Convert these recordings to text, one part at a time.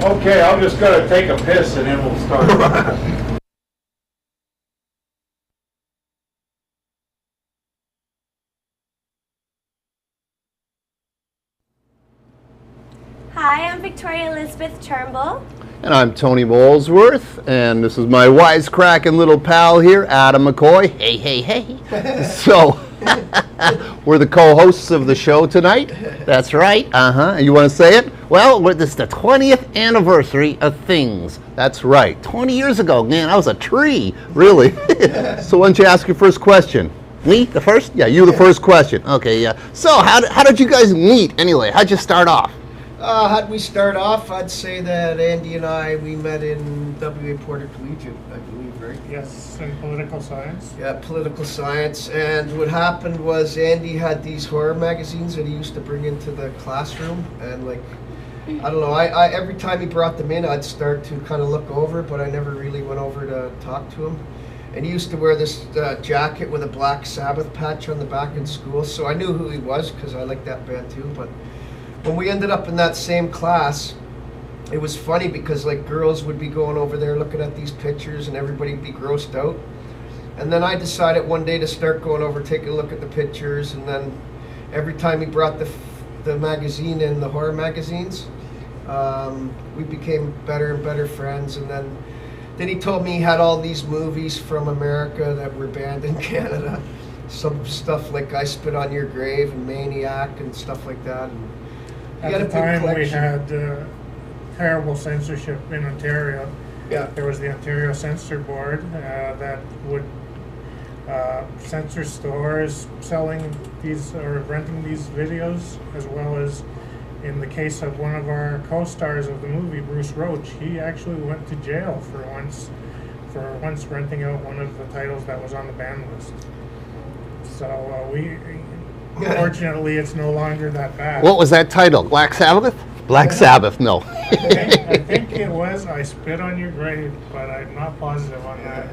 Okay, I'm just gonna take a piss and then we'll start. Hi, I'm Victoria Elizabeth Turnbull. And I'm Tony Molesworth, and this is my wisecracking little pal here, Adam McCoy. Hey, hey, hey. So, we're the co-hosts of the show tonight. That's right. You want to say it? Well, this is the 20th anniversary of Things. That's right. 20 years ago, man, I was a tree, really. So why don't you ask your first question? Me, the first? Yeah, you the first question. Okay, yeah. So, how did you guys meet anyway? How'd you start off? How'd we start off? I'd say that Andy and I, we met in W.A. Porter Collegiate, I believe, right? Yes, in political science. Yeah, political science. And what happened was Andy had these horror magazines that he used to bring into the classroom. And like, I don't know, I every time he brought them in, I'd start to kind of look over, but I never really went over to talk to him. And he used to wear this jacket with a Black Sabbath patch on the back in school. So I knew who he was because I liked that band too. But when we ended up in that same class, it was funny because like girls would be going over there looking at these pictures and everybody would be grossed out. And then I decided one day to start going over, taking a look at the pictures, and then every time he brought the magazine in, the horror magazines, we became better and better friends. And then he told me he had all these movies from America that were banned in Canada. Some stuff like I Spit on Your Grave and Maniac and stuff like that. And at the time, we had terrible censorship in Ontario. Yeah. There was the Ontario Censor Board that would censor stores selling these or renting these videos, as well as in the case of one of our co-stars of the movie, Bruce Roach. He actually went to jail for once renting out one of the titles that was on the ban list. So fortunately, it's no longer that bad. What was that title? Black Sabbath? Black Sabbath, no. I think it was I Spit on Your Grave, but I'm not positive on that.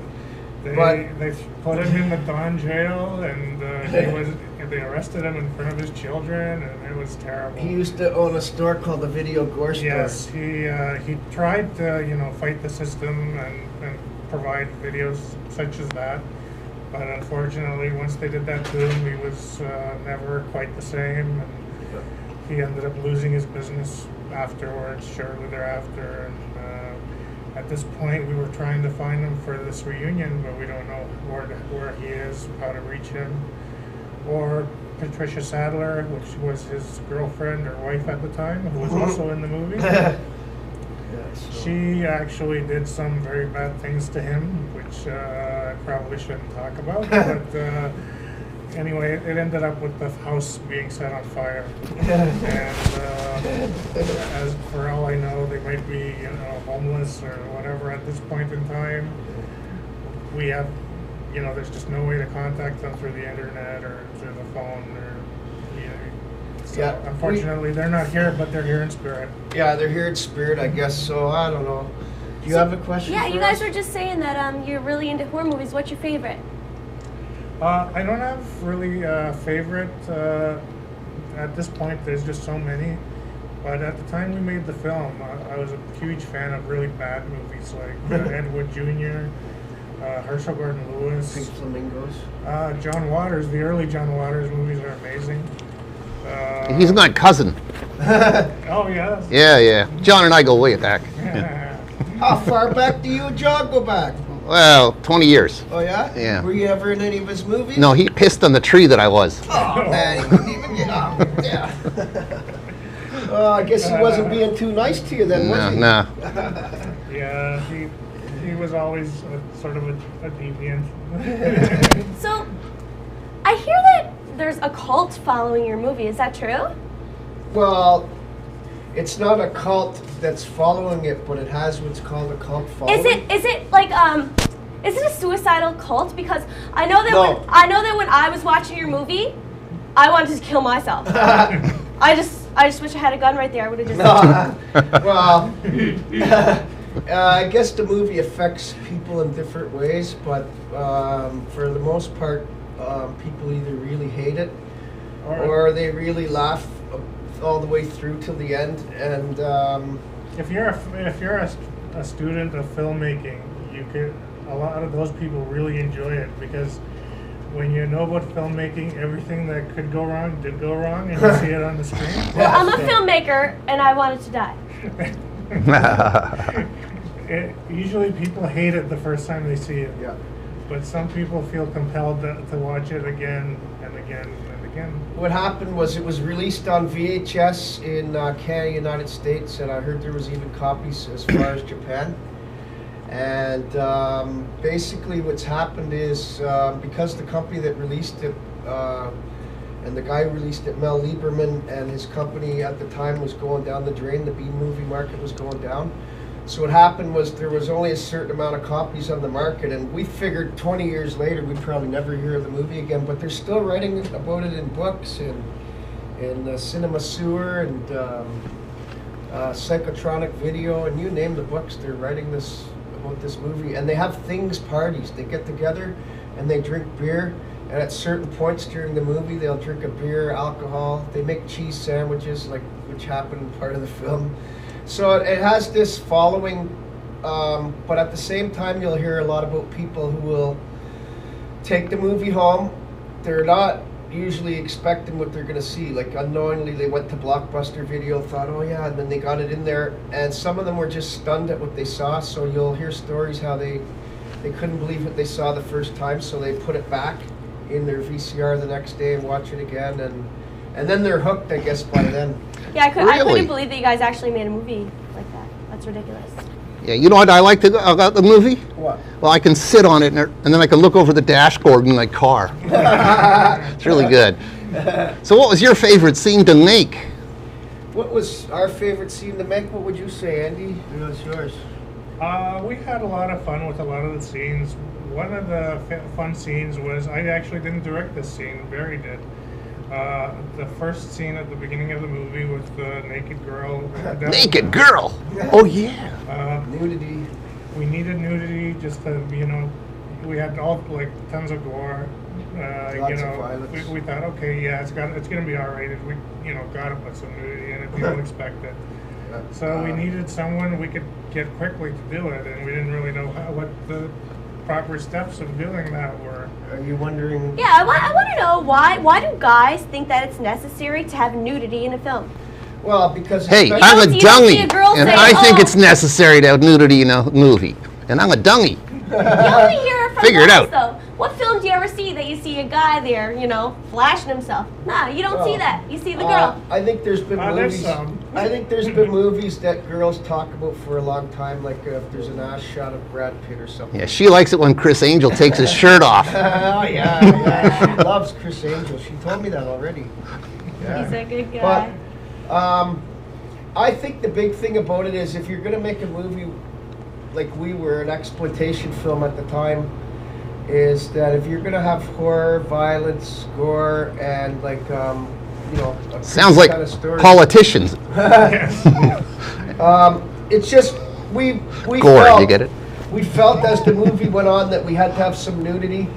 They put him in the Don jail, and they arrested him in front of his children, and it was terrible. He used to own a store called the Video Gore Store. Yes, he tried to fight the system and provide videos such as that. But unfortunately, once they did that to him, he was never quite the same. And he ended up losing his business afterwards, shortly thereafter. And at this point, we were trying to find him for this reunion, but we don't know where he is, how to reach him. Or Patricia Sadler, which was his girlfriend or wife at the time, who was also in the movie. She actually did some very bad things to him, which I probably shouldn't talk about. But anyway, it ended up with the house being set on fire. And as for all I know, they might be homeless or whatever at this point in time. We have, there's just no way to contact them through the internet or through the phone or. So yeah, unfortunately, they're not here, but they're here in spirit. Yeah, they're here in spirit, I guess. So I don't know. Do you have a question? Yeah, you guys were just saying that you're really into horror movies. What's your favorite? I don't have really a favorite. At this point, there's just so many. But at the time we made the film, I was a huge fan of really bad movies like Ed Wood Jr., Herschel Gordon Lewis, Pink Flamingos. John Waters. The early John Waters movies are amazing. He's my cousin. Oh, yes. Yeah. John and I go way back. How far back do you and John go back? Well, 20 years. Oh, yeah? Yeah. Were you ever in any of his movies? No, he pissed on the tree that I was. Oh, man, he wouldn't even get off. Yeah. I guess he wasn't being too nice to you then, was he? No. Yeah, he was always sort of a deviant. So, I hear that there's a cult following your movie. Is that true? Well, it's not a cult that's following it, but it has what's called a cult following. Is it like is it a suicidal cult? Because I know that No. when I was watching your movie, I wanted to kill myself. I just wish I had a gun right there. I would have just. Well, I guess the movie affects people in different ways, but for the most part, people either really hate it or they really laugh all the way through till the end. And if you're a student of filmmaking, a lot of those people really enjoy it, because when you know about filmmaking, everything that could go wrong did go wrong, and you see it on the screen. Well, I'm a filmmaker, and I wanted to die. Usually people hate it the first time they see it. Yeah. But some people feel compelled to watch it again and again and again. What happened was it was released on VHS in Canada, United States, and I heard there was even copies as far as Japan. And basically what's happened is because the company that released it and the guy who released it, Mel Lieberman, and his company at the time was going down the drain, the B-movie market was going down. So what happened was there was only a certain amount of copies on the market, and we figured 20 years later we'd probably never hear of the movie again, but they're still writing about it in books and in Cinema Sewer and Psychotronic Video, and you name the books, they're writing about this movie. And they have things, parties. They get together and they drink beer, and at certain points during the movie they'll drink a beer, alcohol. They make cheese sandwiches, which happened in part of the film. So it has this following, but at the same time you'll hear a lot about people who will take the movie home. They're not usually expecting what they're going to see. Like unknowingly they went to Blockbuster Video, thought, oh yeah, and then they got it in there, and some of them were just stunned at what they saw. So you'll hear stories how they couldn't believe what they saw the first time, so they put it back in their VCR the next day and watch it again, and then they're hooked, I guess, by then. Yeah, I Really? couldn't believe that you guys actually made a movie like that. That's ridiculous. Yeah, you know what I like about the movie? What? Well, I can sit on it and then I can look over the dashboard in my car. It's really good. So what was your favorite scene to make? What was our favorite scene to make? What would you say, Andy? What's yours? We had a lot of fun with a lot of the scenes. One of the fun scenes was, I actually didn't direct this scene, Barry did. The first scene at the beginning of the movie with the naked girl. Naked girl? Oh yeah. Nudity. We needed nudity just to, we had all tons of gore. Lots of violence. We thought, okay, yeah, it's gonna be R-rated. We gotta put some nudity in it. People expect it. So we needed someone we could get quickly to do it, and we didn't really know what the proper steps of doing that were. Are you wondering? Yeah, I want to know why do guys think that it's necessary to have nudity in a film? Well, because Hey, especially- I'm don't a see- you don't see dungy, a girl and say, I think "Oh." it's necessary to have nudity in a movie. And I'm a dungy. You only hear it from Figure it guys, out. though. What film do you ever see that you see a guy there, flashing himself? Nah, you don't see Well, that. You see the girl. I think there's been There's movies. some. I think there's been movies that girls talk about for a long time, like if there's an ass shot of Brad Pitt or something. Yeah, she likes it when Chris Angel takes his shirt off. Oh yeah, she loves Chris Angel. She told me that already. Yeah. He's a good guy. But I think the big thing about it is if you're gonna make a movie like we were, an exploitation film at the time, is that if you're gonna have horror, violence, gore, and a Sounds like kind of story, politicians. it's just we Gore, felt, you get it? We felt as the movie went on that we had to have some nudity,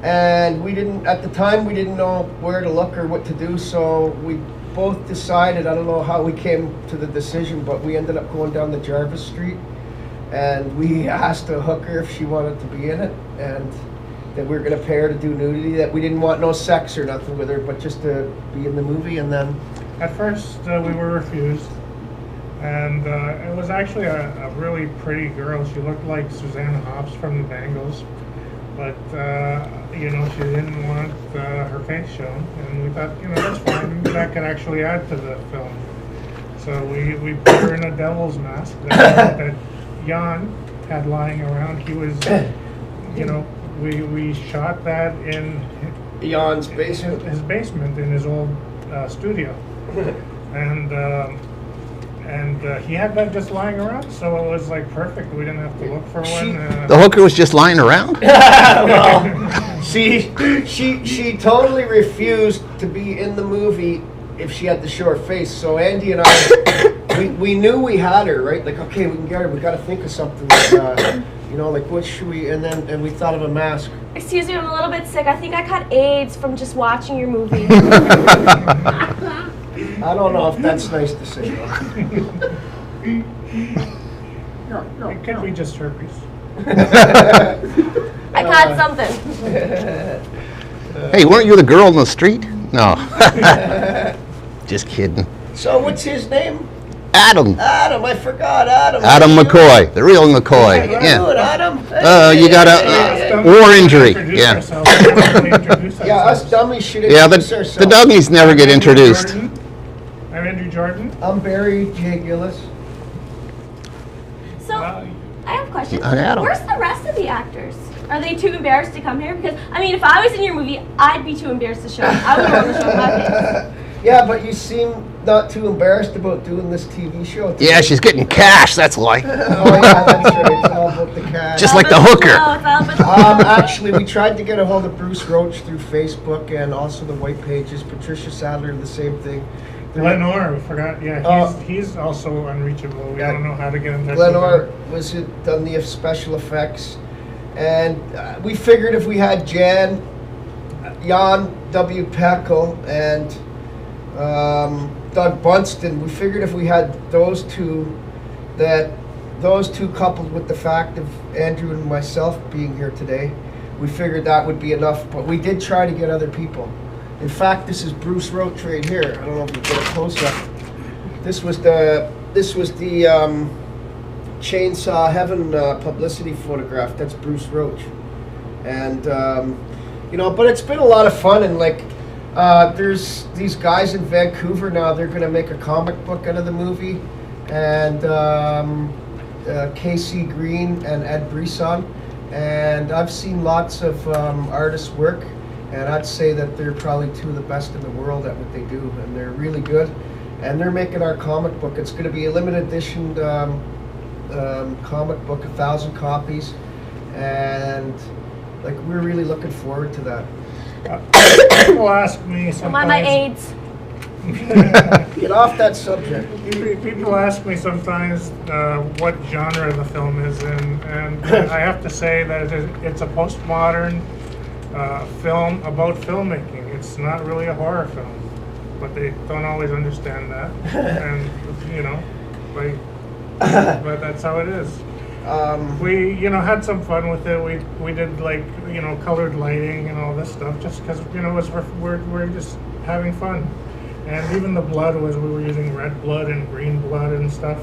and we didn't at the time. We didn't know where to look or what to do, so we both decided. I don't know how we came to the decision, but we ended up going down the Jarvis Street, and we asked a hooker if she wanted to be in it, and that we were going to pay her to do nudity. That we didn't want no sex or nothing with her, but just to be in the movie, and then. At first, we were refused, and it was actually a really pretty girl. She looked like Susanna Hoffs from the Bangles, but she didn't want her face shown, and we thought, that's fine. That could actually add to the film. So we put her in a devil's mask that Jan had lying around. He was, we shot that in Jan's basement. his basement in his old studio, and he had that just lying around, so it was perfect. We didn't have to look for one. The hooker was just lying around? Well, she totally refused to be in the movie if she had to show her face. So Andy and I, we knew we had her, right? Like, okay, we can get her. We got to think of something. What should we? And we thought of a mask. Excuse me, I'm a little bit sick. I think I caught AIDS from just watching your movie. I don't know if that's nice to say. It could be just herpes. I caught something. Hey, weren't you the girl in the street? No. Just kidding. So what's his name? Adam. Adam. I forgot Adam. Adam McCoy, the real McCoy. How you doing, Yeah. Adam? You got a war injury. Introduce Yeah. ourselves. Introduce Yeah, us ourselves. dummies should Yeah, introduce the ourselves. dummies never get Andrew introduced. Jordan. I'm Andrew Jordan. I'm Barry J. Gillis. So, I have a question. Adam. Where's the rest of the actors? Are they too embarrassed to come here? Because, I mean, if I was in your movie, I'd be too embarrassed to show up. I wouldn't want to show up my face. Yeah, but you seem not too embarrassed about doing this TV show. Yeah, she's getting cash, that's why. Oh yeah, that's right. It's all about the cash. Just like the hooker. No, it's all about the Actually, we tried to get a hold of Bruce Roach through Facebook and also the white pages. Patricia Sadler, the same thing. Lenore, we forgot. Yeah, Oh. he's also unreachable. We Yeah. don't know how to get in touch Lenore with him. done the special effects, and we figured if we had Jan W. Peckel and Doug Bunston, we figured if we had those two coupled with the fact of Andrew and myself being here today, we figured that would be enough. But we did try to get other people. In fact, this is Bruce Roach right here. I don't know if you get a close up. This was the Chainsaw Heaven publicity photograph. That's Bruce Roach, and but it's been a lot of fun. And like, there's these guys in Vancouver now. They're gonna make a comic book out of the movie, and KC Green and Ed Brisson. And I've seen lots of artists work, and I'd say that they're probably two of the best in the world at what they do, and they're really good. And they're making our comic book. It's going to be a limited edition comic book, 1,000 copies, and like we're really looking forward to that. People ask me Am I my sometimes. AIDS? Get off that subject. People ask me sometimes what genre the film is in, and I have to say that it's a postmodern film about filmmaking. It's not really a horror film, but they don't always understand that, and but that's how it is. We had some fun with it. We did like colored lighting and all this stuff just because we're just having fun. And even the blood we were using red blood and green blood and stuff,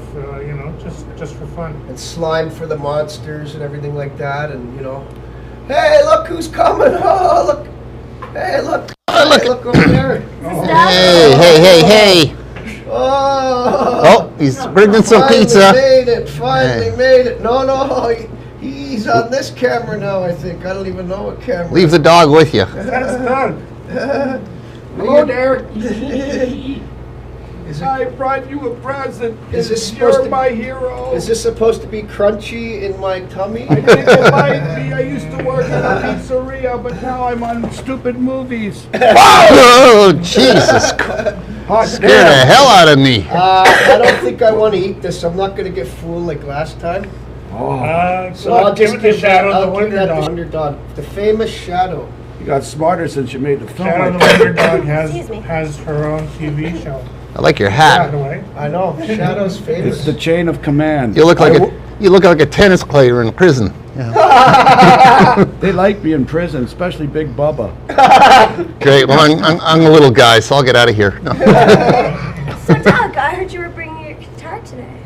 just for fun. And slime for the monsters and everything like that, and hey, look who's coming! Oh, look! Hey, look! Hey, look over there! Hey. Oh! He's bringing some pizza. Finally made it! No, he's on this camera now, I think. I don't even know what camera. Leave the dog with you. That's Doug. Hello, Derek. Is I brought you a present. Is this supposed You're to- my hero. this supposed to be crunchy in my tummy? I think it might be. I used to work at a pizzeria, but now I'm on stupid movies. Oh, Jesus. Hot Scared the hell out of me. I don't think I want to eat this. I'm not going to get full like last time. So I'll give just it the Shadow I'll of the give that Wonder the Dog. Underdog. The famous Shadow. You got smarter since you made the film. Shadow of like the that. Wonder Dog Excuse me. has her own TV show. I like your By hat. the way, I know. Shadow's famous. It's the chain of command. You look like a tennis player in prison. They like me in prison, especially Big Bubba. Great. Well, I'm a little guy, so I'll get out of here. No. So, Doug, I heard you were bringing your guitar today.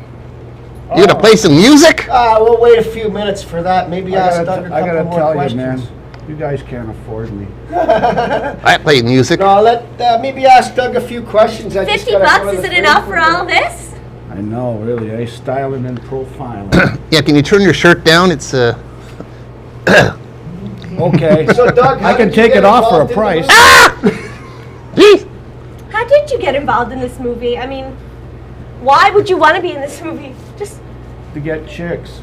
You gonna play some music? We'll wait a few minutes for that. Maybe ask I Doug a gotta couple more tell you, questions. man, you guys can't afford me. I play music. No, maybe ask Doug a few questions. I just 50 gotta bucks, go to is the it enough thing. for all this? I know, really. I styling and profiling. Yeah, can you turn your shirt down? It's Okay. So, Doug, how I can did you take get it off for a involved in the price. Jeez. How did you get involved in this movie? I mean, why would you want to be in this movie? Just To get chicks.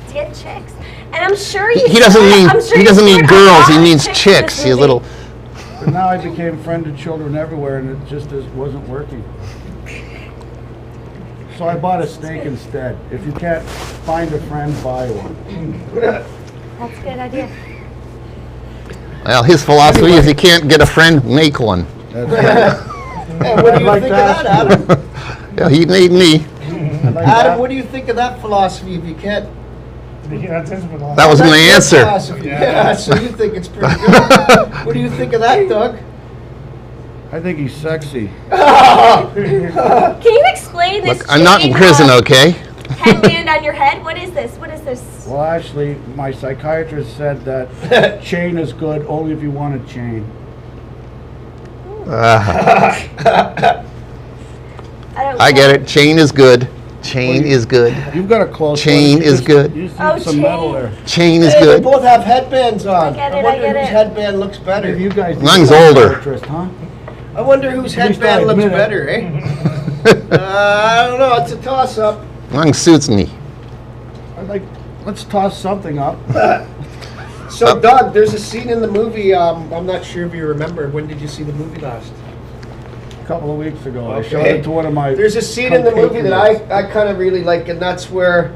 to get chicks. And I'm sure you. He doesn't mean I'm sure he you doesn't mean scored a girls. lot He of means in chicks. this You movie. little. But now I became friend of children everywhere, and it just wasn't working. So I bought a snake instead. If you can't find a friend, buy one. That's a good idea. Well, his philosophy is you can't get a friend, make one. That's right. Hey, what do you like think to of that, Adam? Yeah, he made me. like Adam, that. what do you think of that philosophy? If you can't, That's his philosophy. That was my That's your answer. philosophy. Yeah. Yeah, so you think it's pretty good. What do you think of that, Doug? I think he's sexy. Can you explain this? Look, I'm not in chain prison, of okay? Headband on your head. What is this? What is this? Well, actually, my psychiatrist said that chain is good only if you want a chain. I get it. Chain is good. Chain is good. You've got a close Chain one. You is just- good. You just Oh, need some chain. metal there. Chain is Hey, they good. both have headbands on. I get it, I wonder get whose it. headband looks better. Maybe you guys. need Mine's a older. psychiatrist, huh? I wonder whose At least I headband looks admit it. better, eh? I don't know. It's a toss-up. Mine suits me. I'd like. Let's toss something up. So, Doug, there's a scene in the movie. I'm not sure if you remember. When did you see the movie last? A couple of weeks ago, I Okay. showed it to one of my. There's a scene in the movie that compatriots. I kind of really like, and that's where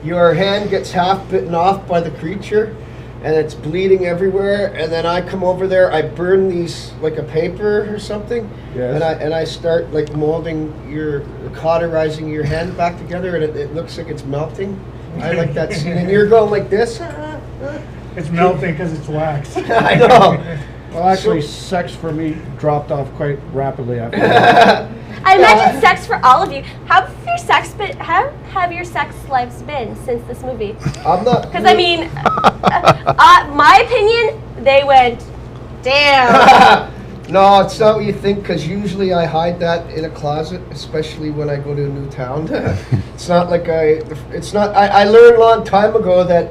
your hand gets half bitten off by the creature, and it's bleeding everywhere. And then I come over there, I burn these like a paper or something, Yes. and I start like molding cauterizing your hand back together, and it looks like it's melting. I like that scene, and you're going like this. It's melting because it's wax. I know. Well, actually, sex for me dropped off quite rapidly after that. I imagine sex for all of you. How have your sex lives been since this movie? I'm not. Because I mean, my opinion, they went, damn. No, it's not what you think, because usually I hide that in a closet, especially when I go to a new town. It's not like I learned a long time ago that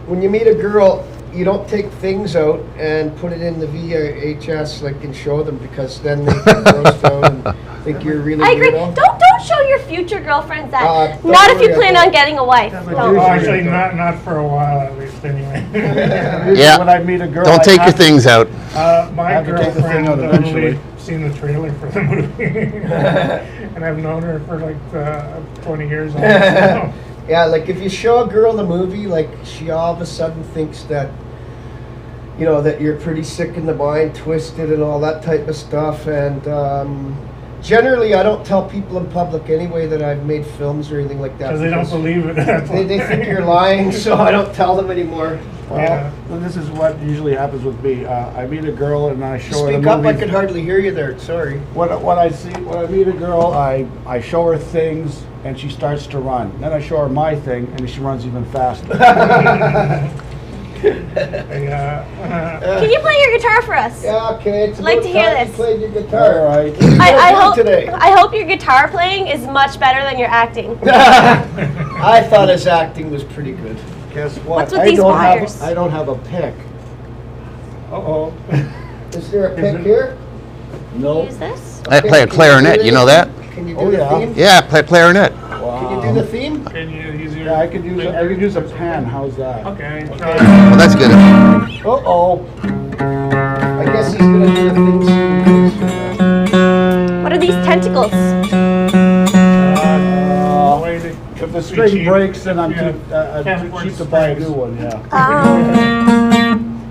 when you meet a girl, you don't take things out and put it in the VHS like and show them, because then they get grossed out and think you're really I agree. weirdo. Don't show your future girlfriends that. Don't Not if you worry plan about on getting a wife. Yeah, but Oh, Don't. actually, not for a while at least, anyway. Usually Yeah. When I meet a girl, Don't I take your have- things out. My have to take the thing girlfriend out eventually. only seen the trailer for the movie, and I've known her for like 20 years. Almost. Yeah, like if you show a girl the movie, like she all of a sudden thinks that, you know, that you're pretty sick in the mind, twisted and all that type of stuff. And generally, I don't tell people in public anyway that I've made films or anything like that. Because they don't believe it. They think you're lying, so I don't tell them anymore. Well, Yeah. this is what usually happens with me. I meet a girl and I show her the Speak up, I movie. could hardly hear you there. Sorry. When I meet a girl, I show her things and she starts to run. Then I show her my thing and she runs even faster. Yeah. Can you play your guitar for us? Yeah, okay. It's Like about to hear time you this. played your guitar. All right. I do hope today? I hope your guitar playing is much better than your acting. I thought his acting was pretty good. Guess what? What's with these wires? I don't have a pick. Uh-oh. Is there a Is pick it- here? No. Use this. I play a clarinet, you know that? Can you do Oh, the yeah. theme? Yeah, I play clarinet. Can you do the theme? Can you use your Yeah, I could use a pen. How's that? Okay, try. Well, that's good. Uh-oh. I guess he's gonna do the theme scene. What are these tentacles? Way to- If the string cheap. breaks, then I'm Yeah. too Can't afford cheap to buy a strings. new one. Yeah.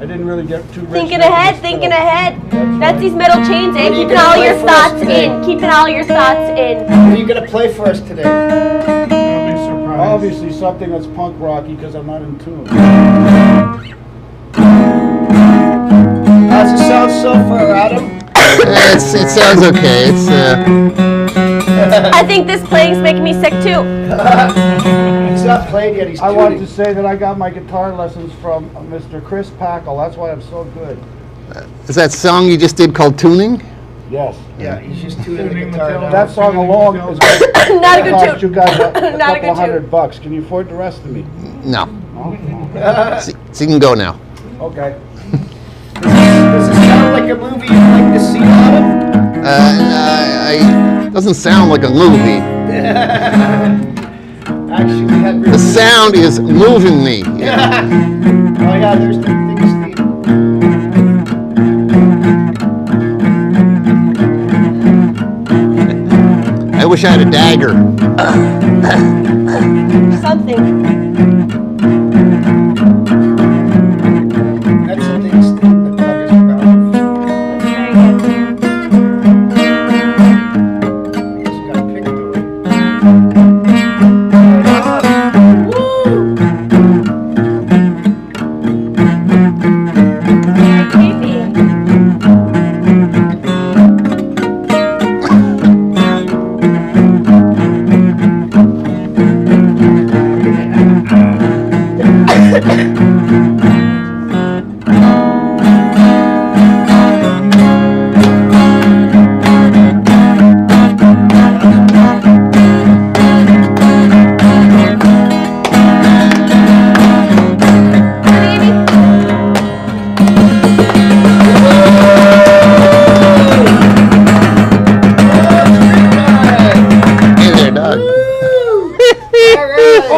I didn't really get too rich. Thinking making ahead, this thinking film. ahead. That's these metal chains, What are and you keeping gonna all play your for us thoughts today? in. Keeping all your thoughts in. What are you gonna play for us today? Don't be surprised. Obviously something that's punk rocky because I'm not in tune. How's it sound so far, Adam? It sounds okay. It's I think this playing's making me sick too. He's not playing yet. He's I wanted to tuning. say that I got my guitar lessons from Mr. Chris Packle. That's why I'm so good. is that song you just did called Tuning? Yes. Yeah, he's just tuning the Tuning guitar Matilda. now. That song alone is going Not a to good cost you tune. guys a Not a couple good tune. $100. Can you afford the rest of me? No. No? So you can go now. Okay. Does it sound like a movie you'd like to see, Adam? Doesn't sound like a movie. Actually, we had The sound is moving me. Oh yeah, there's the things. I wish I had a dagger. Something. That's the things the Doug is proud of. That's very good. Just got picked on.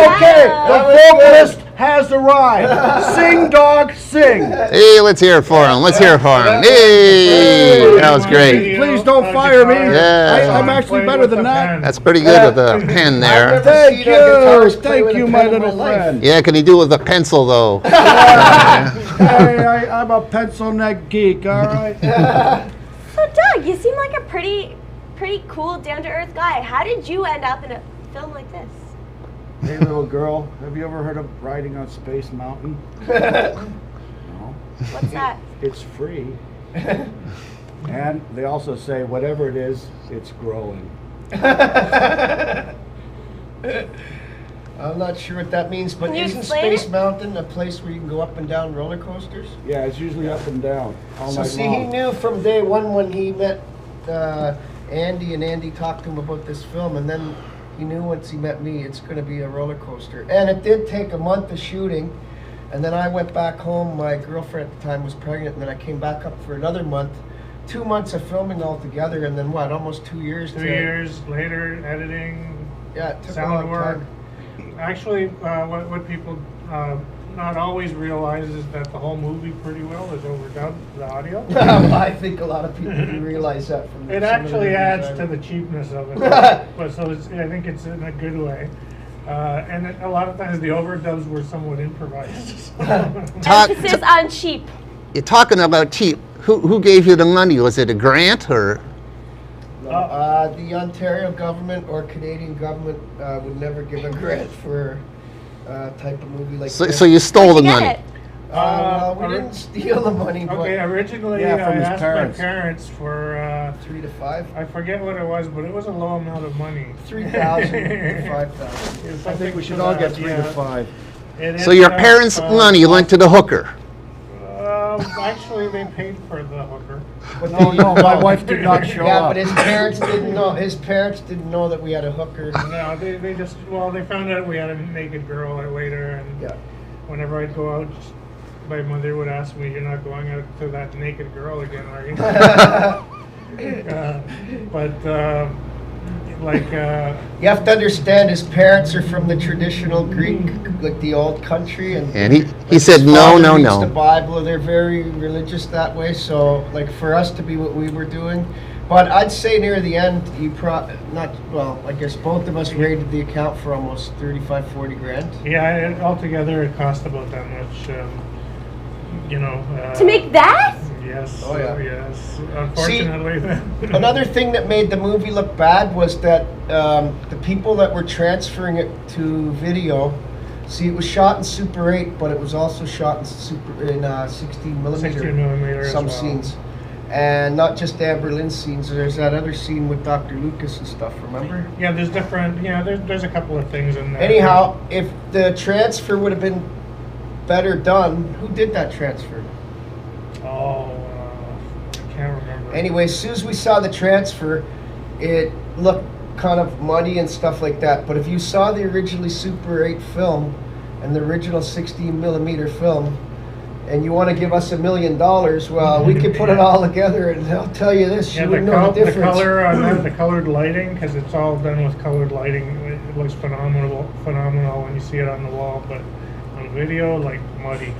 Okay, Wow. the vocalist has arrived. Sing, dog, sing. Hey, let's hear it for him. Let's hear it for him. Hey, that was great. Please don't fire me. Yeah. I'm actually better than that. That's pretty good with the pen there. Thank seen a guitarist you. play Thank with a you, pen my in little my life. friend. Yeah, can he do it with a pencil though? Hey, I'm a pencil neck geek, all right? So Doug, you seem like a pretty cool, down-to-earth guy. How did you end up in a film like this? Hey, little girl, have you ever heard of riding on Space Mountain? No. What's that? It's free. And they also say whatever it is, it's growing. I'm not sure what that means, but Can you isn't explain Space it? Mountain a place where you can go up and down roller coasters? Yeah, it's usually up and down all So night see, he long. knew from day one when he met Andy, and Andy talked to him about this film, and then he knew once he met me, it's going to be a roller coaster. And it did take a month of shooting, and then I went back home. My girlfriend at the time was pregnant, and then I came back up for another month. 2 months of filming altogether, and then what? Almost 2 years. 2 years later, editing, Yeah, it took a sound long work. time. Actually, what people not always realize is that the whole movie pretty well is overdubbed, the audio. I think a lot of people do realize that from It some of the actually reviews adds I've- to the cheapness of it. But so I think it's in a good way. And a lot of times the overdubs were somewhat improvised. Emphasis on cheap. You're talking about cheap. Who gave you the money? Was it a grant or? The Ontario government or Canadian government would never give a grant for a type of movie like So, this. so you stole the Get money. it? Well, we ori- didn't steal the money, but Okay, originally Yeah, from I his asked parents. my parents for, 3 to 5, I forget what it was, but it was a low amount of money. 3,000 to 5,000. I think we should all get 3 to 5. So your parents' money went to the hooker. Actually, they paid for the hooker. But No, they- no, my wife did not show Yeah, up. but his parents didn't know. His parents didn't know that we had a hooker. No, they just, well, they found out we had a naked girl later, and Yeah. whenever I'd go out, my mother would ask me, "You're not going out to that naked girl again, are you?" You have to understand, his parents are from the traditional Greek, like the old country, and And he his said, no, father no, reads the no. Bible. They're very religious that way. So, like for us to be what we were doing, but I'd say near the end, I guess both of us raided the account for almost 35, 40 grand. Yeah, altogether it cost about that much. To make that? Yes. Oh, yeah. Yes. Unfortunately, Another thing that made the movie look bad was that the people that were transferring it to video. See, it was shot in Super 8, but it was also shot in 16 millimeter. 16 millimeter as Some well. scenes, and not just Amber Lynn scenes. There's that other scene with Dr. Lucas and stuff. Remember? Yeah, there's different. Yeah, there's a couple of things in there. Anyhow, if the transfer would have been better done, who did that transfer? Oh, I can't remember. Anyway, as soon as we saw the transfer, it looked kind of muddy and stuff like that. But if you saw the originally Super 8 film and the original 16 millimeter film, and you want to give us $1 million, well, we could put it all together, and I'll tell you this, you wouldn't know the the difference. color on that, the colored lighting, because it's all done with colored lighting. It looks phenomenal when you see it on the wall, but on video, like muddy.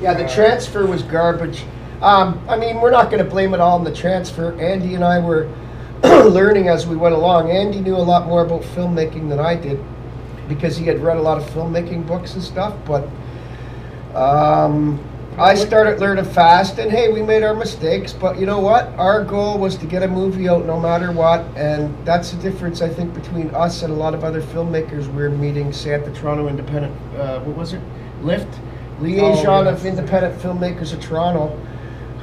Yeah, the transfer was garbage. I mean, we're not going to blame it all on the transfer. Andy and I were learning as we went along. Andy knew a lot more about filmmaking than I did because he had read a lot of filmmaking books and stuff. But I started learning fast, and hey, we made our mistakes. But you know what? Our goal was to get a movie out no matter what, and that's the difference, I think, between us and a lot of other filmmakers we're meeting, say at the Toronto Independent, what was it? LIFT? Liaison of Independent Filmmakers of Toronto,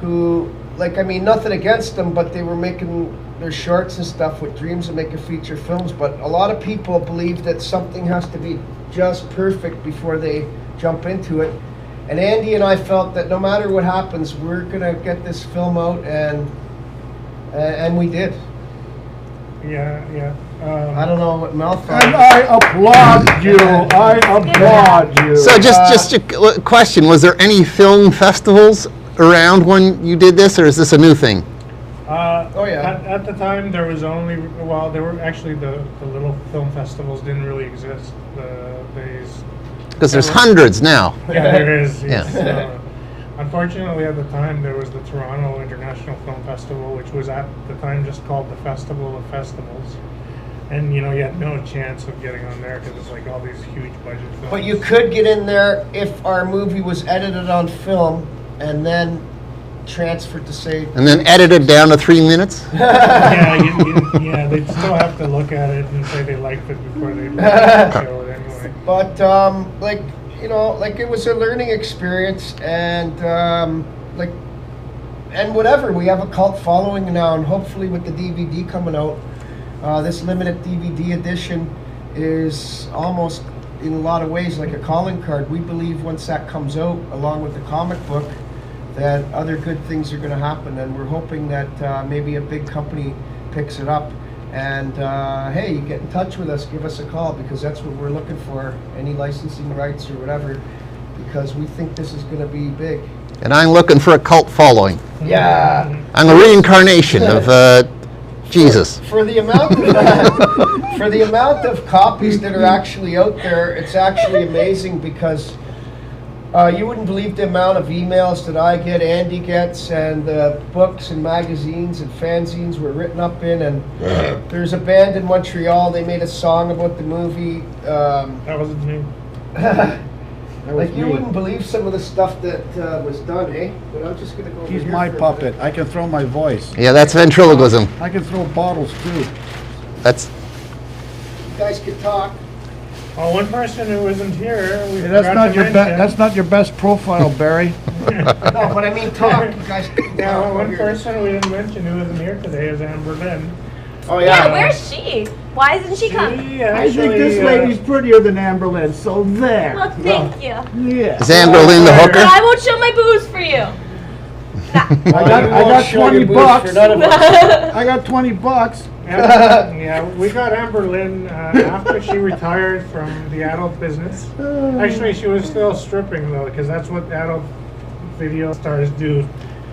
who, like, I mean, nothing against them, but they were making their shorts and stuff with dreams of making feature films. But a lot of people believe that something has to be just perfect before they jump into it. And Andy and I felt that no matter what happens, we're gonna get this film out, and we did. Yeah. I don't know what Mel thought. And I applaud you. I applaud you. So just a question, was there any film festivals around when you did this, or is this a new thing? Oh, yeah. At the time, there was only, well, there were actually the little film festivals didn't really exist. Because there's hundreds now. Yeah, there is. Yeah. Yes. Unfortunately, at the time, there was the Toronto International Film Festival, which was at the time just called the Festival of Festivals. And, you know, you had no chance of getting on there because it's like all these huge budget films. But you could get in there if our movie was edited on film and then transferred to say. And then edited down to 3 minutes? Yeah, they'd still have to look at it and say they liked it before they show it anyway. But like, you know, like it was a learning experience, and like, and whatever. We have a cult following now, and hopefully with the DVD coming out, this limited DVD edition is almost in a lot of ways like a calling card. We believe once that comes out, along with the comic book, that other good things are going to happen, and we're hoping that maybe a big company picks it up. And hey, you get in touch with us, give us a call, because that's what we're looking for, any licensing rights or whatever, because we think this is going to be big. And I'm looking for a cult following. Yeah. I'm a reincarnation of Jesus. For the amount of copies that are actually out there, it's actually amazing, because you wouldn't believe the amount of emails that I get, Andy gets, and books and magazines and fanzines we're written up in. And there's a band in Montreal, they made a song about the movie. That wasn't me. Like, you wouldn't believe some of the stuff that was done, eh? But I'm just going to go over He's here my for a puppet. minute. I can throw my voice. Yeah, that's ventriloquism. I can throw bottles too. That's You guys can talk. Well, one person who isn't here, we Hey, forgot that's not to your mention. that's not your best profile, Barry. No, but I mean talk. You guys can Yeah, talk. one Here. person we didn't mention who isn't here today is Amber Lynn. Oh, Yeah, yeah. where's she? Why isn't she coming? She I think actually, this lady's prettier than Amber Lynn, so there. Well, thank you. Yeah. is Amber Lynn the But hooker? I won't show my booze for you. Nah. I got show your 20 boobs bucks. for none of us. I got 20 bucks. Yeah, we got Amber Lynn after she retired from the adult business. Actually, she was still stripping though, because that's what adult video stars do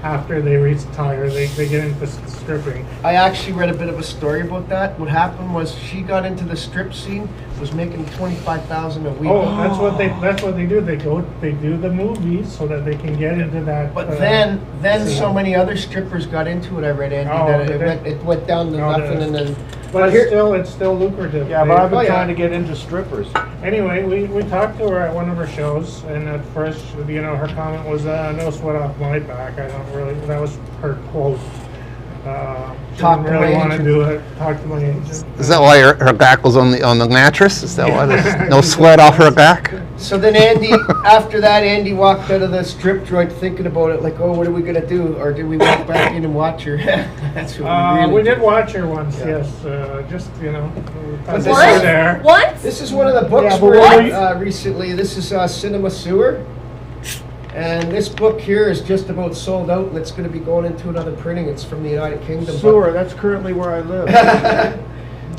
after they retire. They get into stripping. I actually read a bit of a story about that. What happened was she got into the strip scene, was making $25,000 a week. Oh, that's what they do. They do the movies so that they can get into that. But then so many other strippers got into it. I read, Andy, Oh, that did they? it went down to No, nothing, and then. but here- it's still lucrative. Yeah, but I've been Oh, yeah. trying to get into strippers. Anyway, we talked to her at one of her shows, and at first, you know, her comment was, "No sweat off my back." I don't really. That was her quote. She Talk didn't to really my want to agent. do it. Talk to my agent. Is that why her back was on the mattress? Is that why there's no sweat off her back? So then Andy, after that, Andy walked out of the strip joint thinking about it, like, oh, what are we gonna do? Or did we walk back in and watch her? That's what we really We did did. watch her once, Yeah. yes. Just, you know, But we this were is- there. Once? This is one of the books Yeah, but we're what in recently. This is Cinema Sewer. And this book here is just about sold out, and it's going to be going into another printing. It's from the United Kingdom. Sewer, that's currently where I live.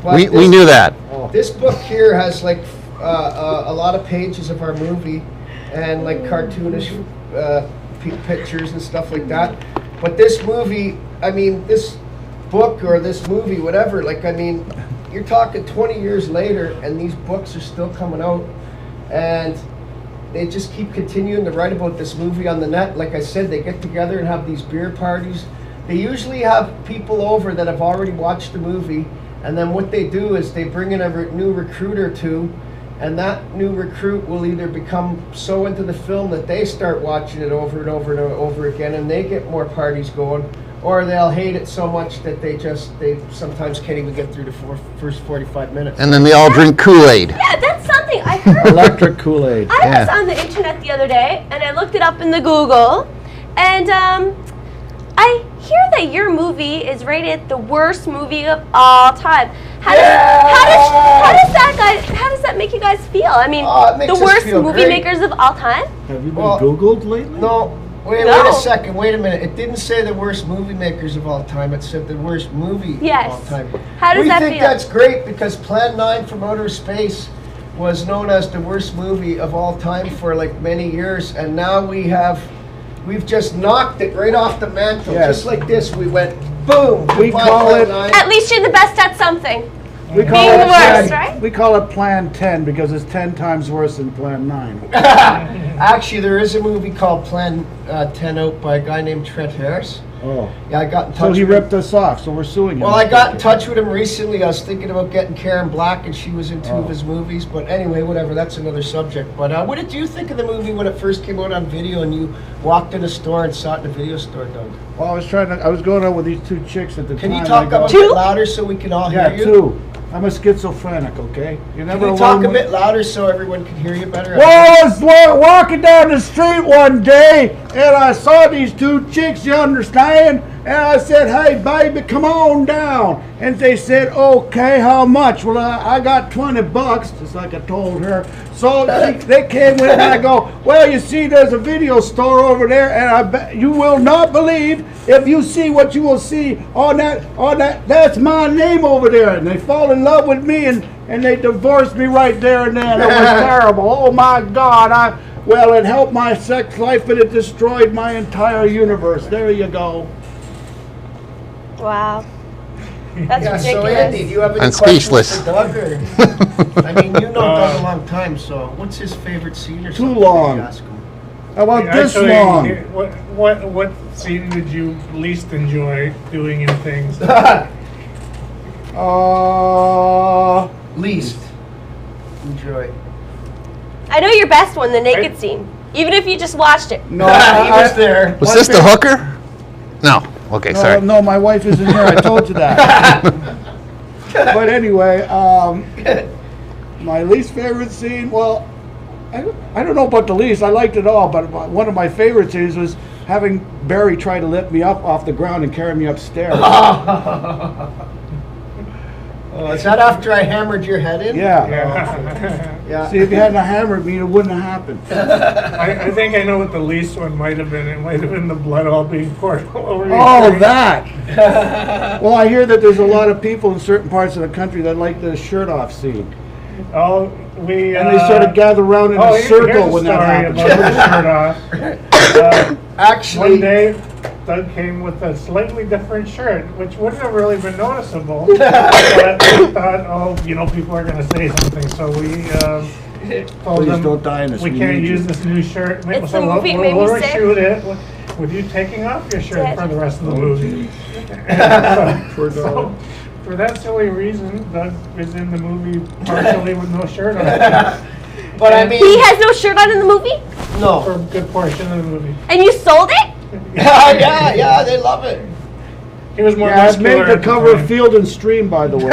But We this- knew that. This book here has like a lot of pages of our movie and like cartoonish pictures and stuff like that. But this movie, I mean, this book or this movie, whatever, like, I mean, you're talking 20 years later and these books are still coming out, and they just keep continuing to write about this movie on the net. Like I said, they get together and have these beer parties. They usually have people over that have already watched the movie, and then what they do is they bring in a new recruit or two, and that new recruit will either become so into the film that they start watching it over and over and over again, and they get more parties going, or they'll hate it so much that they sometimes can't even get through the first 45 minutes. And then they all drink Kool-Aid. Yeah, that's something I heard. Electric Kool-Aid. I was Yeah. on the internet the other day, and I looked it up in the Google, and I hear that your movie is rated the worst movie of all time. How does that make you guys feel? I mean, It makes the us worst feel movie great. makers of all time? Have you been Well, Googled lately? No, wait No. a second, wait a minute. It didn't say the worst movie makers of all time. It said the worst movie Yes. of all time. How does we that think feel? that's great because Plan 9 from Outer Space was known as the worst movie of all time for like many years, and now we've just knocked it right off the mantle. Yes. Just like this, we went Boom. We Goodbye, call Plan it- 9. At least you're the best at something. We call Being it the worst, plan, right? We call it Plan 10 because it's 10 times worse than Plan 9. Actually, there is a movie called Plan 10 out by a guy named Trent Harris. Oh. Yeah, I got in touch So he with him. ripped us off, so we're suing him. Well, I got in touch with him recently. I was thinking about getting Karen Black, and she was in two of Oh. his movies. But anyway, whatever. That's another subject. But what did you think of the movie when it first came out on video, and you walked in a store and saw it in a video store, Doug? Well, I was going out with these two chicks at the Can time. you talk I go, a Two? bit louder so we can all hear Yeah, you? two. I'm a schizophrenic, okay? You're Can never you talk alone a with- bit louder so everyone can hear you better? Well, I was walking down the street one day and I saw these two chicks, you understand? And I said, hey, baby, come on down. And they said, okay, how much? Well, I got $20, just like I told her. So they came with, and I go, well, you see, there's a video store over there, and I bet you will not believe if you see what you will see on that, that's my name over there. And they fall in love with me, and they divorced me right there and then. It was terrible. Oh, my God. Well, it helped my sex life, but it destroyed my entire universe. There you go. Wow. That's Yeah, so ridiculous. Andy, do you have any I'm questions speechless. for Doug? Or? I mean, you know Doug a long time, so what's his favorite scene or Too something? long. Maybe ask him. How about this Actually, long? What scene did you least enjoy doing in things? Least. Enjoy. I know your best one, the naked scene. Even if you just watched it. No, he was there. Was this the hooker? No. Okay, sorry. No, my wife isn't here. I told you that. But anyway, my least favorite scene. Well, I don't know about the least. I liked it all, but one of my favorite scenes was having Barry try to lift me up off the ground and carry me upstairs. Oh, is that after I hammered your head in? Yeah. Yeah. See, if you hadn't hammered me, it wouldn't have happened. I think I know what the least one might have been. It might have been the blood all being poured all over your Oh, face. that. Well, I hear that there's a lot of people in certain parts of the country that like the shirt off scene. Oh, we. And they sort of gather around in a circle when that happens. About the shirt off. Actually, One day, Doug came with a slightly different shirt, which wouldn't have really been noticeable. But we thought, oh, people are going to say something, so we told Please them don't die in this. we We can't need use you. this new shirt. It's So the movie, it we'll made me sick. reshoot it with you taking off your shirt Dead. for the rest of the movie. Poor So, dog. for that silly reason, Doug is in the movie partially with no shirt on but I mean, He has no shirt on in the movie? for no. a good portion of the movie. And you sold it? Yeah, they love it. He was more Yeah, I've muscular made the at cover of time. Field and Stream, by the way.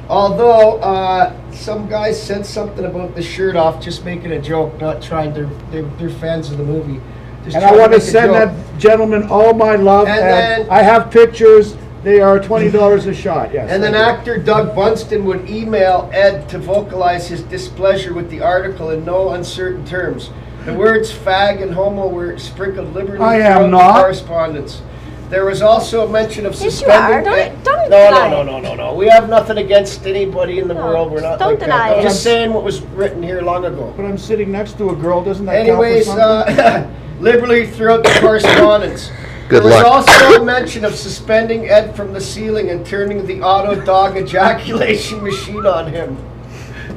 Although, some guys said something about the shirt off, just making a joke, not trying to. They're fans of the movie. Just And I trying want to make a send joke. that gentleman all my love. And And then- I have pictures. They are $20 a shot, yes. And then actor Doug Bunston would email Ed to vocalize his displeasure with the article in no uncertain terms. The words fag and homo were sprinkled liberally I am throughout the not. correspondence. There was also a mention of Yes, you suspending. are. Don't no, deny no, it. no, no, no. We have nothing against anybody in the No, world. We're not don't like deny that. I'm it. just saying what was written here long ago. But I'm sitting next to a girl. Doesn't that Anyways, count for something? liberally throughout the correspondence. Good there was luck. also a mention of suspending Ed from the ceiling and turning the auto dog ejaculation machine on him.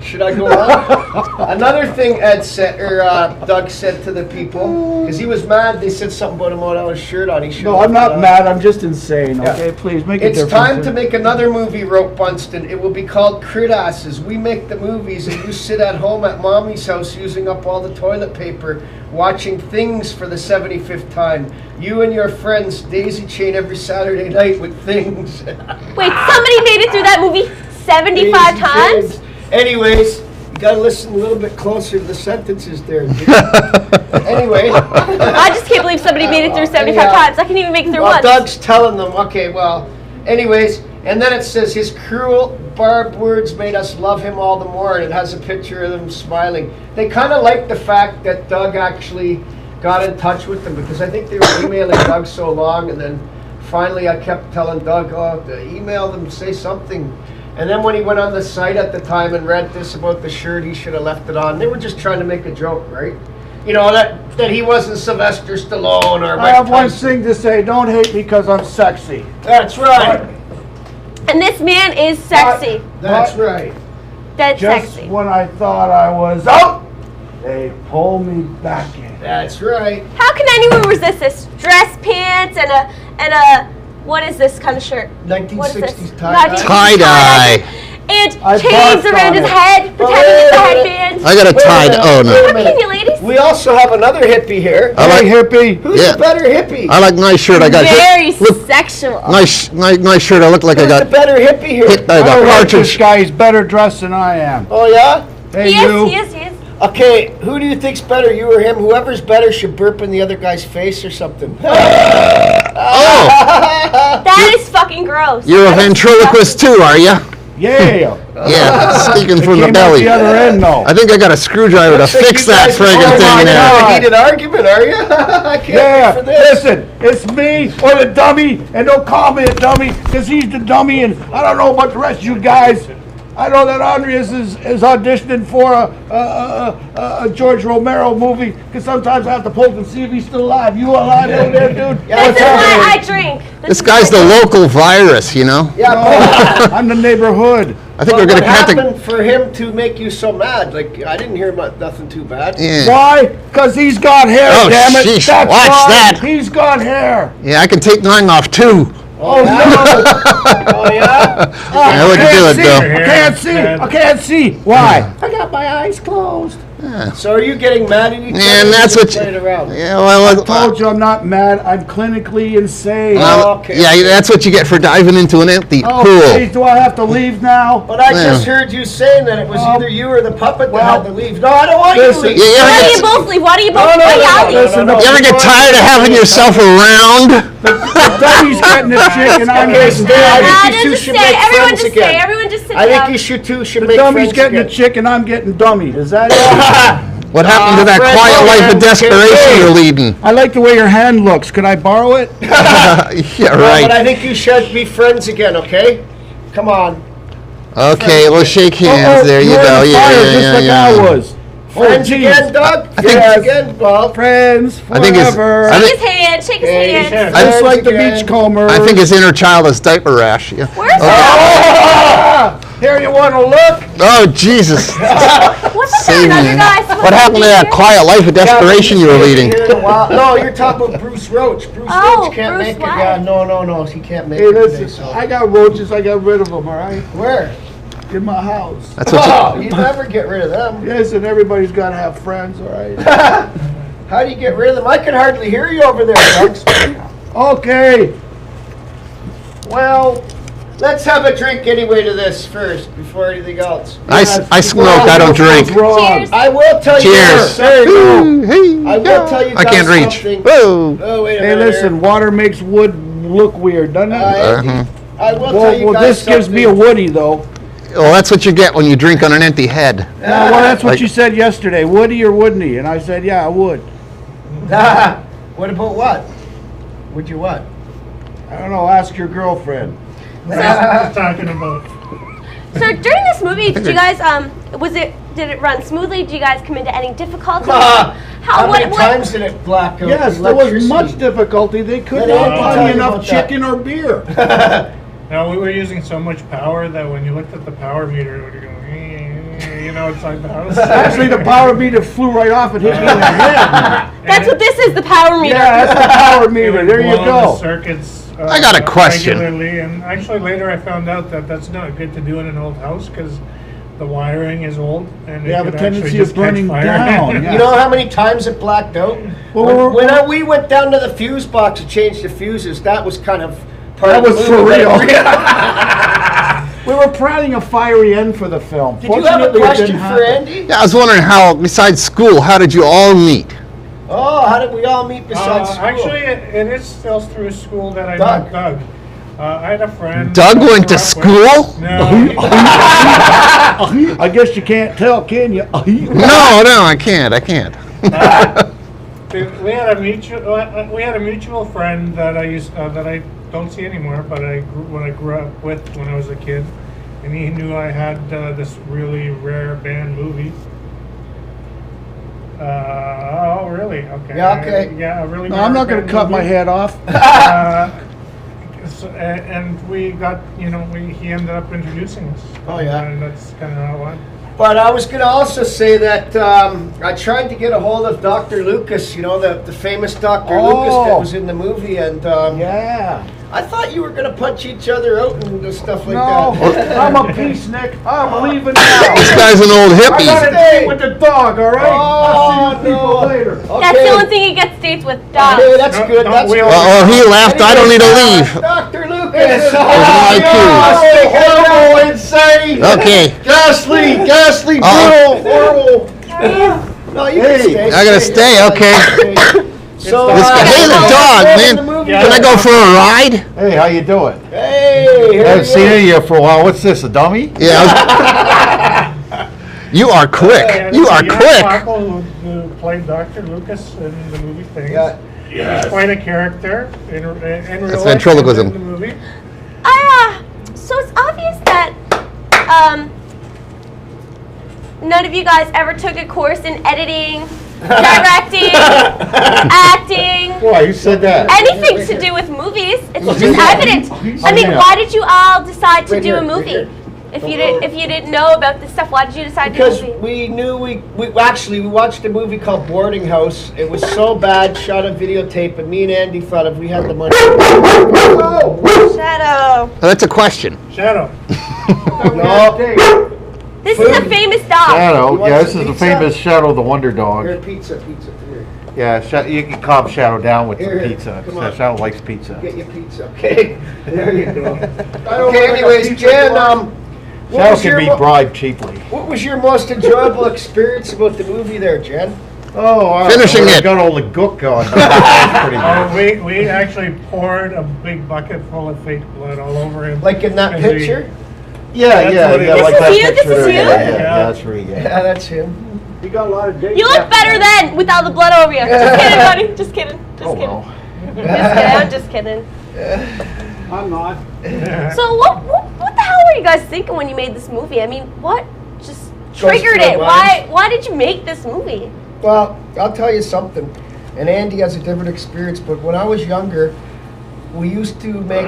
Should I go on? Another thing Ed said, or Doug said to the people, because he was mad. They said something about him without his shirt on. He should. No, I'm not mad. I'm just insane, okay? Please, make a It's difference. time to make another movie, wrote Bunston. It will be called Crit Asses. We make the movies and you sit at home at mommy's house using up all the toilet paper, watching Things for the 75th time. You and your friends daisy chain every Saturday night with Things. Wait, somebody made it through that movie 75 Daisy times? chains. Anyways, you gotta listen a little bit closer to the sentences there. Anyway. I just can't believe somebody made it through 75 Yeah. times. I can even make it through Well, once. Doug's telling them, okay, well, anyways, and then it says his cruel, barbed words made us love him all the more, and it has a picture of them smiling. They kind of like the fact that Doug actually got in touch with them, because I think they were emailing Doug so long, and then finally I kept telling Doug, oh, email them, say something. And then when he went on the site at the time and read this about the shirt, he should have left it on. They were just trying to make a joke, right? You know, that he wasn't Sylvester Stallone or I Mike have one Tyson. thing to say. Don't hate me because I'm sexy. That's right. And this man is sexy. That's right. Dead Just sexy. when I thought I was out, they pull me back in. That's right. How can anyone resist this? Dress pants and a what is this kind of shirt? What is this? 1960s tie-dye. Tie-dye. And I chains barked around on his it. head, pretending wait it's a a minute. headband. I got a tie. Oh Wait a no. How minute. can you, ladies? We also have another hippie here. I like- Hey, hippie. Who's Yeah. the better hippie? I like nice shirt. I got Very hit. Look, sexual. nice shirt. I look like I Who's the got better hippie here? hit by I the don't like this cartridge. guy. He's better dressed than I am. Oh yeah? Hey, He you. is. Okay, who do you think's better, you or him? Whoever's better should burp in the other guy's face or something. Oh, That is fucking gross. you're a ventriloquist too, are you? Yeah. Yeah, speaking from the Came out belly. the other end, though. I think I got a screwdriver to Looks like fix you that guys friggin' are thing in there. a heated argument, are you? I can't Yeah, wait for this. listen, it's me or the dummy, and don't call me a dummy, because he's the dummy, and I don't know about the rest of you guys. I know that Andreas is auditioning for a George Romero movie, because sometimes I have to poke and see if he's still alive. You alive over there, dude? Yeah, This is why I drink. This guy's the local virus, you know? Yeah, I'm the neighborhood. I think but we're what gonna have to. happened for him to make you so mad? Like, I didn't hear about nothing too bad. Yeah. Why? Because he's got hair, Oh, damn it. sheesh, That's watch why. that. He's got hair. Yeah, I can take mine off too. Oh, no. Oh, yeah? I look good see. though. I can't see. I can't see. Why? I got my eyes closed. So are you getting mad at each other? And or that's you what just playing you. around? Yeah, well, Told you I'm not mad. I'm clinically insane. Okay. yeah, that's what you get for diving into an empty Oh, pool. please, do I have to leave now? But I Yeah. just heard you saying that it was either you or the puppet that well, had to leave. No, I don't want you to listen, leave. Yeah, Why do yeah, you both leave? Why do you both No, no, play no, out? no, Listen, no, You ever get tired of having yourself around? Dummy's getting the chick and I'm Okay, getting stay. I dummy. think you two just should stay. make Everyone friends just again. stay. Everyone just sit I down. think you should two should The make dummy's friends getting again. the chick and I'm getting dummy. Is that it? What happened to that Fred quiet Logan, life of desperation okay. you're leading? I like the way your hand looks. Could I borrow it? Yeah, No, but I right. think you should be friends again, okay? Come on. Okay, we'll shake hands. Oh, There you you're go. on Yeah, fire yeah, just yeah, like I yeah. was. Friends geez. again, Doug? think- Friends again? Well, Friends I think it's- forever. I Shake think- his hand. Shake his Okay, hand. sure. Just like the again. beachcomber. I think his inner child is diaper rash. Yeah. Where's that? Here you want to look? Oh Jesus! What's the Save matter, me. you guys? What happened to that quiet life of desperation you were leading? No, you're talking about Bruce Roach. Bruce Oh, Roach can't Bruce make it. what? Yeah, no, he can't make Hey, it today. listen, So. I got roaches. I got rid of them, all right? Where? In my house. That's what. Oh, you never get rid of them. Yes, and everybody's got to have friends, all right? How do you get rid of them? I can hardly hear you over there, Doug. Okay. Well, Let's have a drink anyway to this first, before anything else. I smoke. I don't drink. Cheers. I will tell you Cheers. There you go. Hey, I will tell you I guys can't reach. something. Whoa. Oh, wait a Hey, minute. listen, water makes wood look weird, doesn't it? I will tell you Well, guys this gives me a something. Woody, though. Well, that's what you get when you drink on an empty head. Well, that's what Like- you said yesterday. Woody or wouldn't he? And I said, yeah, I would. What about what? Would you what? I don't know. Ask your girlfriend. What talking about? So during this movie, did you guys did it run smoothly? Did you guys come into any difficulty? How many times did it black out? Yes, there was Electricity. much difficulty. They couldn't Let me buy tell me you enough about that. chicken or beer. No, we were using so much power that when you looked at the power meter, it would go, outside the house. Actually, the power meter flew right off and hit me in the head. That's what this is, the power meter. Yeah, that's the power It meter. would There you blow the go. circuits. I got a question. Regularly, and actually later I found out that that's not good to do in an old house because the wiring is old and They it have a could actually tendency just of burning catch fire. down. Yeah. You know how many times it blacked out? Well, When we went down to the fuse box to change the fuses, that was kind of part That of the was movie. for real. We were planning a fiery end for the film. Did you have a Fortunately, it question didn't for happen. Andy? Yeah, I was wondering how, besides school, how did you all meet? Oh, how did we all meet besides school? Actually, it is still through school that I Doug. met Doug. I had a friend. Doug that I went to grew up school? with. No, I guess you can't tell, can you? No, I can't. we had a mutual friend that I don't see anymore, but when I grew up with when I was a kid, and he knew I had this really rare band movie. Okay. Yeah, okay. Yeah, a really. No, I'm not going to bad cut my movie. head off. And we got, he ended up introducing us. Oh, yeah. And that's kind of how it went. But I was going to also say that I tried to get a hold of Dr. Lucas, the famous Dr. Lucas that was in the movie, and Yeah. I thought you were going to punch each other out and stuff like No, that. I'm a peacenik. I'm leaving now. This guy's an old I hippie. got a date with the dog, all right? Oh, I'll see you people no. later. That's the only thing he gets dates with dogs. Okay, that's Don't- good. don't That's wheel good. Oh, he left. I don't need to leave. Dr. Lucas. This is my cue. horrible, insane, Okay. ghastly, Uh-oh. brutal, horrible. No, you Hey, can stay. I gotta stay, okay. So, This guy, hey, the dog, man. Yeah. Can I go for a ride? Hey, how you doing? Hey, here I haven't he seen is. you for a while. What's this, a dummy? Yeah. You are quick. And You are Jan quick. Paco, who played Dr. Lucas in the movie Things. Yeah. He's quite a character in real life ventriloquism. and in the movie. So it's obvious that none of you guys ever took a course in editing, directing, acting, Why, you said that? anything to do with movies. It's just evident. I mean, yeah. why did you all decide to Right do here, a right movie? here. If you didn't know about this stuff, why did you decide to do Because a movie? we knew we watched a movie called Boarding House. It was so bad, shot a videotape, and me and Andy thought if we had the money. Shadow. That's a question. Shadow. No. This is a famous dog. You Shadow, want yeah, some this is the pizza? famous Shadow the Wonder Here, Dog. pizza. Here. Yeah, you can calm Shadow down with Here, the pizza. come on. Shadow likes pizza. Get your pizza, okay? There you go. Okay, anyways, Jen, what Shadow was can your be mo- bribed cheaply. what was your most enjoyable experience about the movie there, Jen? Oh, I Finishing it. got all the gook on. That's pretty good. We actually poured a big bucket full of fake blood all over him. Like in that And we- picture? Yeah, That's yeah, what it yeah, is. like This that is you? picture This is there. you? Yeah, Yeah. that's really good. Yeah, that's him. You got a lot of dates. You look better then with all the blood over you. Just kidding, buddy. Just kidding. Just Oh, kidding. well. Just kidding. I'm just kidding. I'm not. So what the hell were you guys thinking when you made this movie? I mean, what just triggered through it? our Why did you make this movie? Well, I'll tell you something, and Andy has a different experience, but when I was younger, we used to make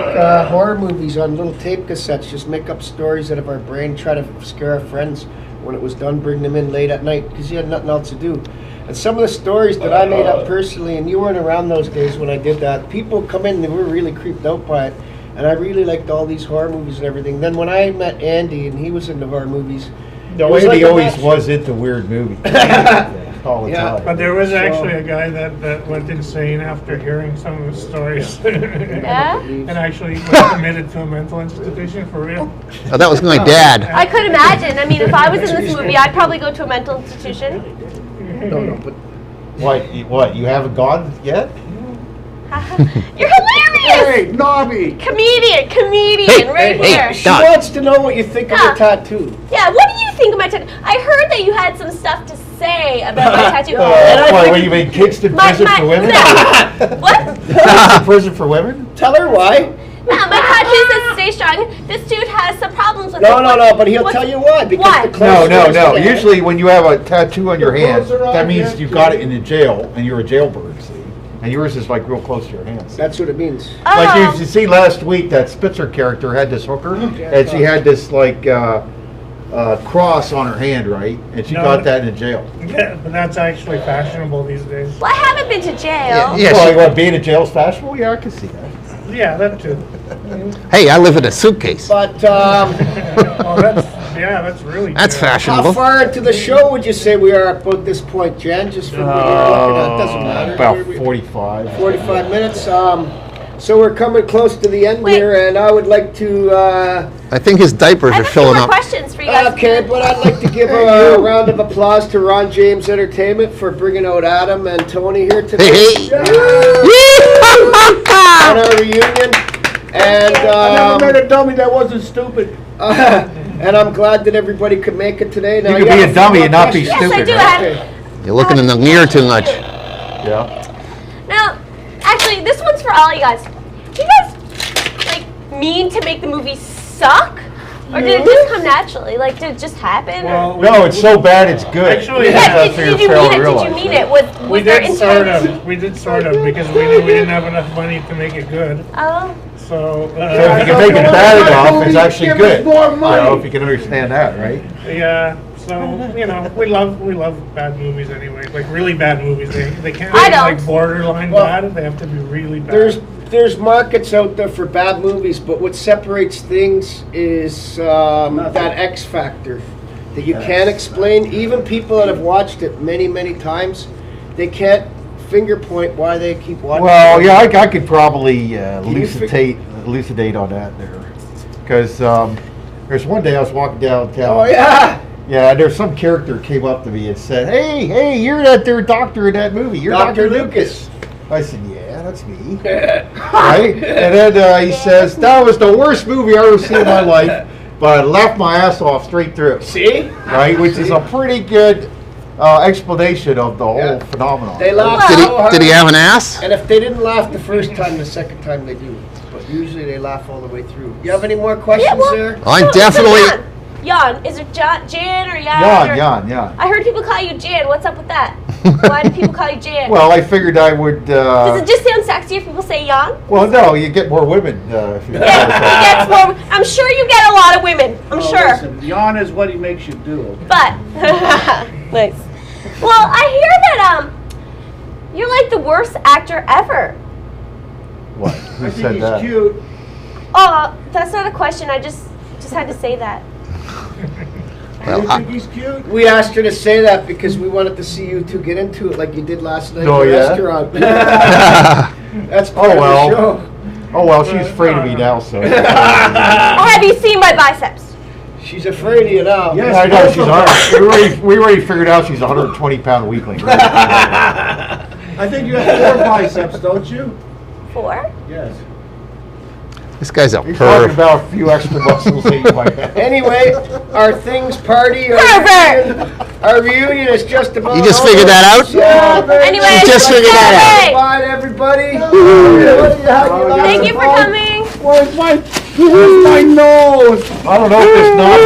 horror movies on little tape cassettes, just make up stories out of our brain, try to scare our friends. When it was done, bring them in late at night, because you had nothing else to do. And some of the stories that I made up personally, and you weren't around those days when I did that, people come in, they were really creeped out by it. And I really liked all these horror movies and everything. Then when I met Andy, and he was into horror movies, No, it was Andy like a always match. was into weird movies. All the Yeah. time. But there was actually a guy that went insane after hearing some of the stories. Yeah? And actually was committed to a mental institution for real. Oh, that was my dad. I could imagine. I mean, if I was in this movie, I'd probably go to a mental institution. no, but What? You haven't gone yet? You're hilarious! Hey, Nobby! Comedian, right hey, here. hey. she Done. wants to know what you think of Yeah. the tattoo. Yeah, what do you think of my tattoo? I heard that you had some stuff to say about my tattoo. Oh, And I why, think- what, you mean Kingston my- prison my- for women? no. What? Kingston prison for women? Tell her why. No, my tattoo says stay strong. This dude has some problems with No, it. no, but he'll What's- tell you why. Because Why? the closer No. it is to the- Usually when you have a tattoo on your hand, closer I that means get you to got got it in the jail and you're a jailbird, see? And yours is like real close to your hands. That's what it means. Like Oh. you see last week, that Spitzer character had this hooker, and she had this like cross on her hand, right? And she No. got that in jail. Yeah, but that's actually fashionable these days. Well, I haven't been to jail. Yeah, Well, she- you want being in jail is fashionable? Yeah, I can see that. Yeah, that too. Hey, I live in a suitcase. But Oh, that's really. That's good. how fashionable. far into the show would you say we are about this point, Jen? Just from what you're looking at, doesn't matter. About 45. 45 minutes. So we're coming close to the end Wait. here, and I would like to. I think his diapers I are have a few filling more up. questions for you guys. Okay, but I'd like to give a round of applause to Ron James Entertainment for bringing out Adam and Tony here today. Hey, hey. On our reunion. And I never met a dummy that wasn't stupid. and I'm glad that everybody could make it today. Now, You could have be a few dummy more and not be questions. Yes, I stupid, do. right? Okay. You're looking in the mirror too much. Yeah. Now, actually, this one's for all you guys. Do you guys like mean to make the movie suck, Or did it just come naturally? Like, did it just happen? Well, No, it's so bad it's good. Actually, yeah, yeah, did you mean it? Did you mean it? Was we there did intent? We did sort of because we knew we didn't have enough money to make it good. Oh. So, So if you can make it bad enough, it's actually Give good. us more You money. know, if you can understand that, right? yeah. So we love bad movies anyway. Like really bad movies. They can't I be don't. like borderline Well, bad. They have to be really bad. There's markets out there for bad movies, but what separates things is that X factor that you can't explain. Even people that have watched it many times, they can't finger point why they keep watching. Well, it. yeah, I could probably you elucidate on that there, because there's one day I was walking downtown. Oh yeah, Yeah, there's some character came up to me and said, "Hey, you're that there doctor in that movie. You're Dr. Lucas." I said, "Yeah, that's me." Right? And then he says, "That was the worst movie I ever seen in my life, but I laughed my ass off straight through." See? Right? Which is a pretty good explanation of the whole Yeah. phenomenon. They laugh Well- so hard. Did he have an ass? And if they didn't laugh the first time, the second time they do. But usually they laugh all the way through. You have any more questions Yeah, well- there? I'm definitely. Jan, is it Jan or Jan? Jan. I heard people call you Jan. What's up with that? Why do people call you Jan? Well, I figured I would. Does it just sound sexy if people say Jan? Well, no, you get more women if you. Yeah, he gets more. I'm sure you get a lot of women. I'm sure. Listen, yawn is what he makes you do. But nice. Well, I hear that you're like the worst actor ever. What? Who said that? Cute. Oh, that's not a question. I just had to say that. Well, I- He's cute. We asked her to say that because we wanted to see you two get into it like you did last night Oh, at the yeah? restaurant. That's part Oh, well. of the show. Oh well, she's afraid of me now, so. Oh, have you seen my biceps? She's afraid of you now. Yes, I know she's 100. We already figured out she's a 120-pound weakling. I think you have 4 biceps, don't you? 4? Yes. this guy's a He's talking perv. about a few extra muscles that you might have. Anyway, our things party, our reunion is just about You just over. figured that out? Yeah, Anyway, You just figured that okay. Bye, everybody. Thank you for coming. Where's my nose? I don't know if it's not.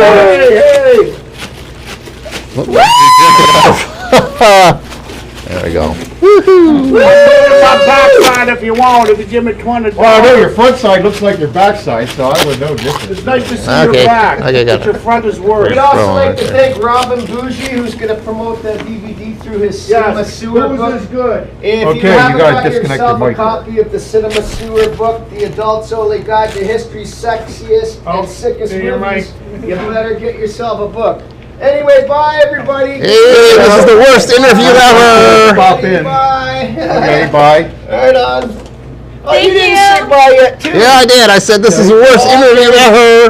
There we go. My backside if you want, if you give me 20. Well, I know your front side looks like your backside, so I would know different. It's nice to see Okay, your back, okay, got but your it. front is worse. We'd also Oh, like to okay. thank Robin Bougie, who's going to promote the DVD through his Cinema Yes, Sewer booze book. is good. If Okay, you you haven't gotta got disconnect yourself your a mic there. copy of the Cinema Sewer book, the adults only guide to history's sexiest Oh, and sickest do your movies, mic. you better get yourself a book. Anyway, bye everybody. Hey, this is the worst interview ever. Pop in. Bye. Okay, bye. Right on. Oh, Thank you didn't you. say bye yet, too. Yeah, I did. I said this is the worst interview ever.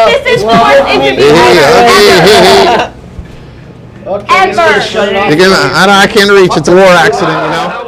This is the worst interview Hey, Okay, ever. shut it off. I can't reach. It's a war accident, you know.